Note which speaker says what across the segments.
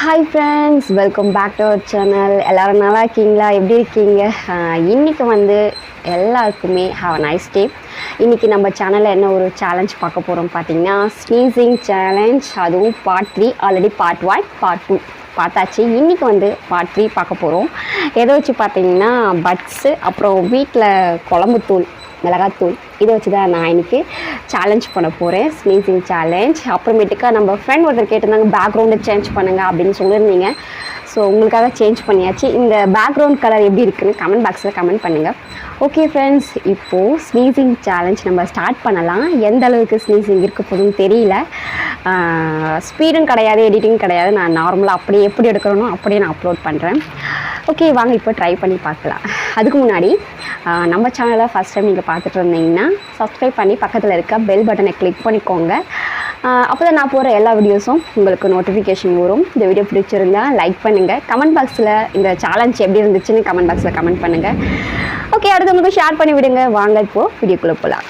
Speaker 1: Hi friends, welcome back to our channel. எல்லோரும் நல்லா இருக்கீங்களா? எப்படி இருக்கீங்க? இன்றைக்கி வந்து எல்லாருக்குமே ஹாவ் அ நைஸ் டே. இன்றைக்கி நம்ம சேனலில் என்ன ஒரு சேலஞ்ச் பார்க்க போகிறோம் பார்த்தீங்கன்னா, ஸ்னீசிங் சேலஞ்ச். அதுவும் பார்ட் 3. ஆல்ரெடி பார்ட் 1, பார்ட் 2 பார்த்தாச்சு. இன்றைக்கி வந்து பார்ட் 3 பார்க்க போகிறோம். எதை வச்சு பார்த்தீங்கன்னா, பட்ஸு, அப்புறம் வீட்டில் குழம்புத்தூள், மிளகாத்தூள், இதை வச்சு தான் நான் இன்றைக்கி சேலஞ்ச் பண்ண போகிறேன். Sneezing challenge. அப்புறமேட்டுக்கா நம்ம ஃப்ரெண்ட் ஒருத்தர் கேட்டிருந்தாங்க, பேக்ரவுண்டை சேஞ்ச் பண்ணுங்கள் அப்படின்னு சொல்லியிருந்தீங்க. ஸோ உங்களுக்காக சேஞ்ச் பண்ணியாச்சு. இந்த பேக்ரவுண்ட் கலர் எப்படி இருக்குன்னு கமெண்ட் பாக்ஸில் கமெண்ட் பண்ணுங்கள். ஓகே ஃப்ரெண்ட்ஸ், இப்போது ஸ்னீசிங் சேலஞ்ச் நம்ம ஸ்டார்ட் பண்ணலாம். எந்த அளவுக்கு ஸ்னீசிங் இருக்க போதுன்னு தெரியல. ஸ்பீடும் கிடையாது, எடிட்டிங் கிடையாது. நான் நார்மலாக அப்படியே எப்படி எடுக்கிறனோ அப்படியே நான் அப்லோட் பண்ணுறேன். ஓகே, வாங்க இப்போ ட்ரை பண்ணி பார்க்கலாம். அதுக்கு முன்னாடி நம்ம சேனலை ஃபஸ்ட் டைம் நீங்கள் பார்த்துட்டு இருந்தீங்கன்னா சப்ஸ்கிரைப் பண்ணி பக்கத்தில் இருக்க பெல் பட்டனை கிளிக் பண்ணிக்கோங்க. அப்போ தான் நான் போகிற எல்லா வீடியோஸும் உங்களுக்கு நோட்டிஃபிகேஷன் வரும். இந்த வீடியோ பிடிச்சிருந்தால் லைக் பண்ணுங்கள். கமெண்ட் பாக்ஸில் இந்த சேலஞ்ச் எப்படி இருந்துச்சுன்னு கமெண்ட் பாக்ஸில் கமெண்ட் பண்ணுங்கள். ஓகே, அடுத்தவங்களுக்கு ஷேர் பண்ணி விடுங்க. வாங்க இப்போது வீடியோக்குள்ளே போகலாம்.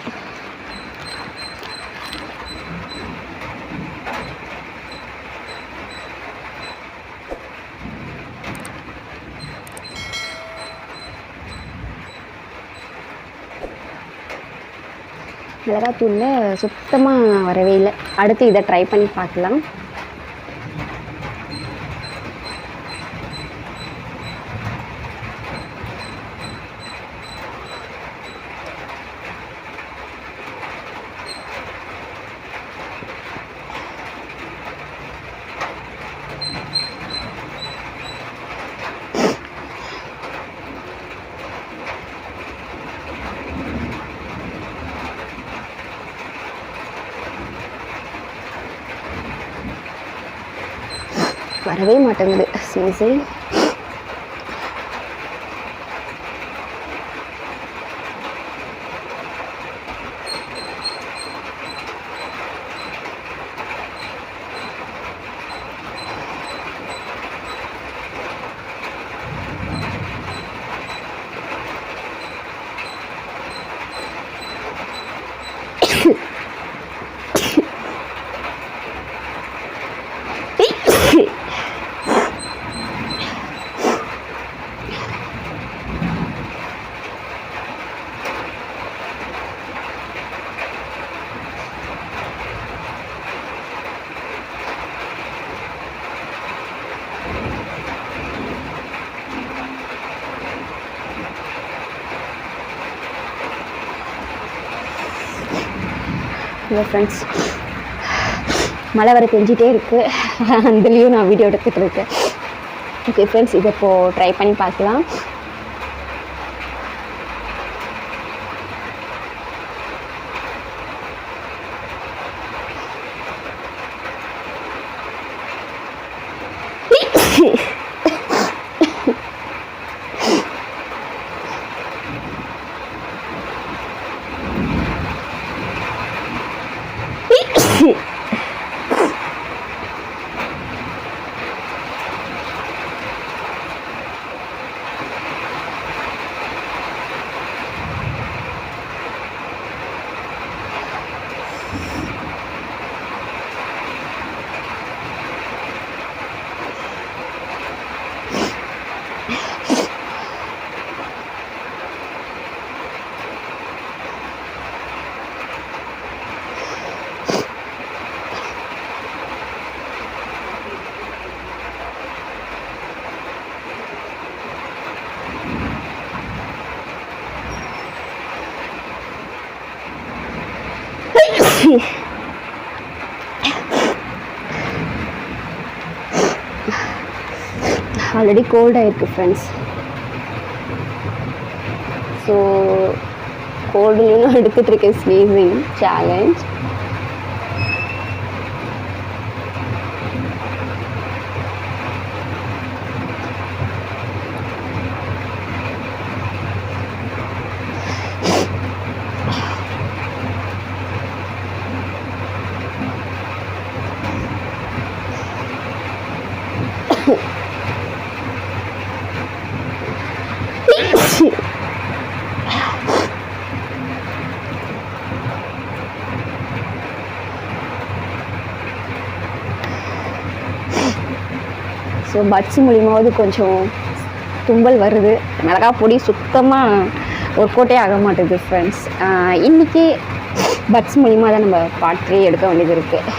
Speaker 1: மிளகாத்தூளில் சுத்தமாக வரவே இல்லை. அடுத்து இதை ட்ரை பண்ணி பார்க்கலாம். வரவே மாட்டேங்குது ஸ்னீசிங். இல்லை ஃப்ரெண்ட்ஸ், மழை வர பெஞ்சிட்டே இருக்குது. அதுலேயும் நான் வீடியோ எடுத்துகிட்டு இருக்கேன். ஓகே ஃப்ரெண்ட்ஸ், இதை இப்போது ட்ரை பண்ணி பார்க்கலாம். ஆல்ரெடி கோல்டாக இருக்குது ஃப்ரெண்ட்ஸ். ஸோ கோல்டுலேயும் நான் எடுத்துகிட்டு இருக்கேன் ஸ்னீசிங் சேலஞ்ச். ஸோ பட்ஸ் மூலியமாவது கொஞ்சம் தும்பல் வருது. மிளகா பொடி சுத்தமாக ஒர்க் அவுட்டே ஆக மாட்டேங்குது ஃப்ரெண்ட்ஸ். இன்றைக்கி பட்ஸ் மூலிமா தான் நம்ம பார்ட் 3 எடுக்க வேண்டியது இருக்குது.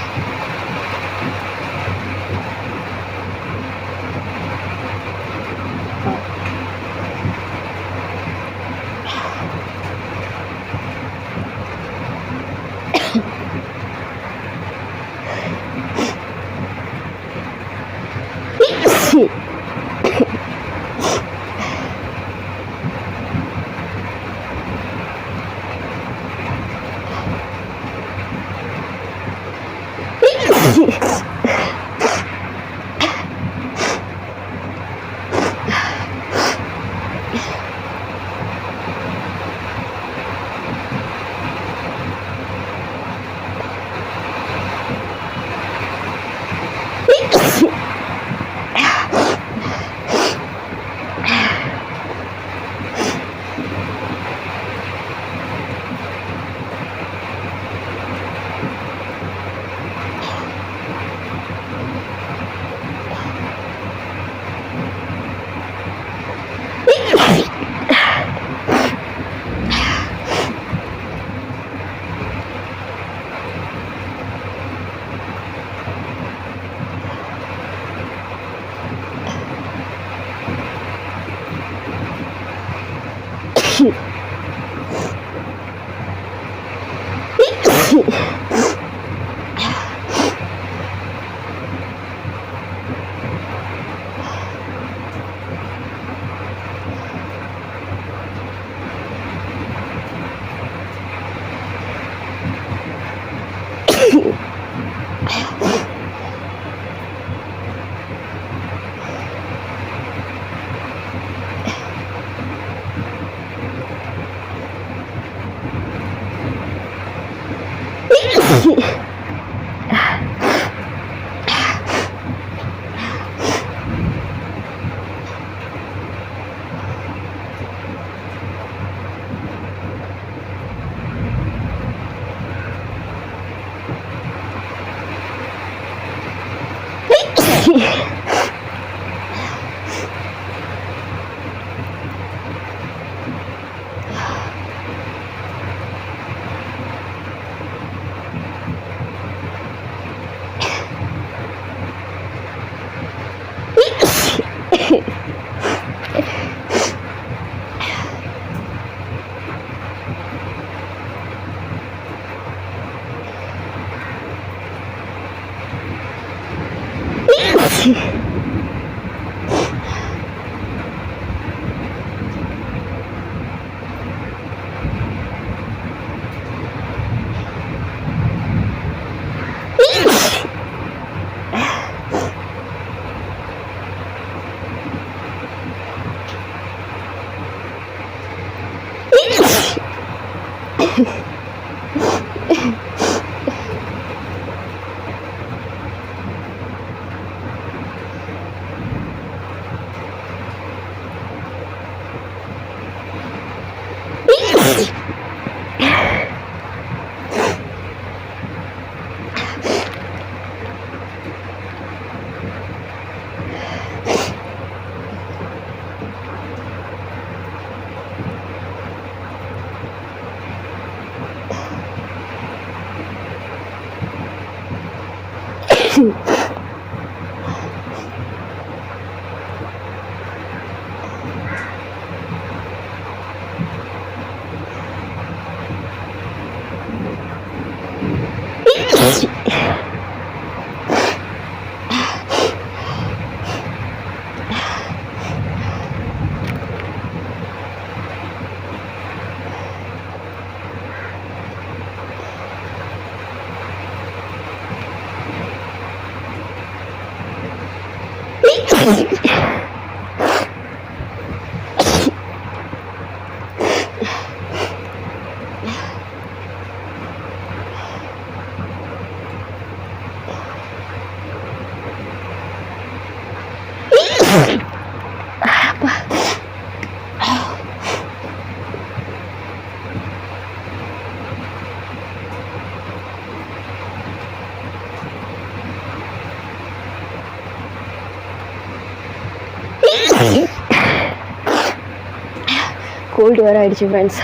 Speaker 1: கோல்டு வேறு ஆகிடுச்சு ஃப்ரெண்ட்ஸ்.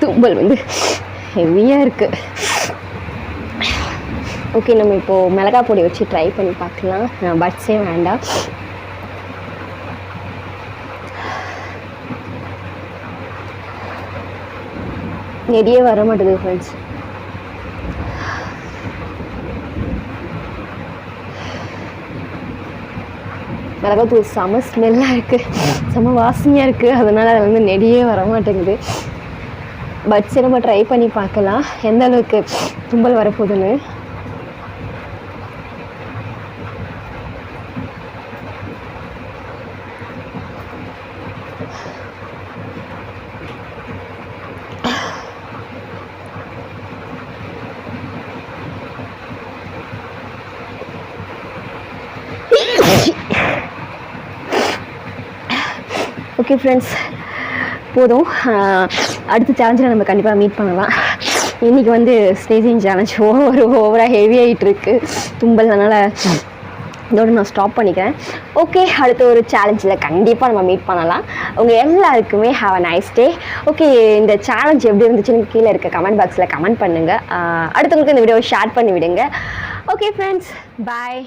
Speaker 1: தும்பல் வந்து ஹெவியாக இருக்குது. ஓகே, நம்ம இப்போது மிளகாய் பொடி வச்சு ட்ரை பண்ணி பார்க்கலாம். பட்ஸே வேண்டாம். நெடியே வர மாட்டேது ஃப்ரெண்ட்ஸ். மிளகாத்தூள் செம ஸ்மெல்லாக இருக்குது, செம வாசனையாக இருக்குது. அதனால் அதில் வந்து நெடியே வர மாட்டேங்குது. பட்ஸை நம்ம ட்ரை பண்ணி பார்க்கலாம் எந்த அளவுக்கு தும்பல் வரப்போகுதுன்னு. ஓகே ஃப்ரெண்ட்ஸ், போதும். அடுத்த சேலஞ்சில் நம்ம கண்டிப்பாக மீட் பண்ணலாம். இன்றைக்கி வந்து ஸ்னேசிங் சேலஞ்ச் ஓவராக ஹெவி ஆகிட்டுருக்கு தும்பல். அதனால் இதோட நான் ஸ்டாப் பண்ணிக்கிறேன். ஓகே, அடுத்த ஒரு சேலஞ்சில் கண்டிப்பாக நம்ம மீட் பண்ணலாம். உங்கள் எல்லாருக்குமே have a nice day. Okay, இந்த சேலஞ்ச் எப்படி இருந்துச்சுன்னு கீழே இருக்க கமெண்ட் பாக்ஸில் கமெண்ட் பண்ணுங்கள். அடுத்தவங்களுக்கு இந்த வீடியோவை ஷேர் பண்ணி விடுங்க. ஓகே ஃப்ரெண்ட்ஸ், பாய்.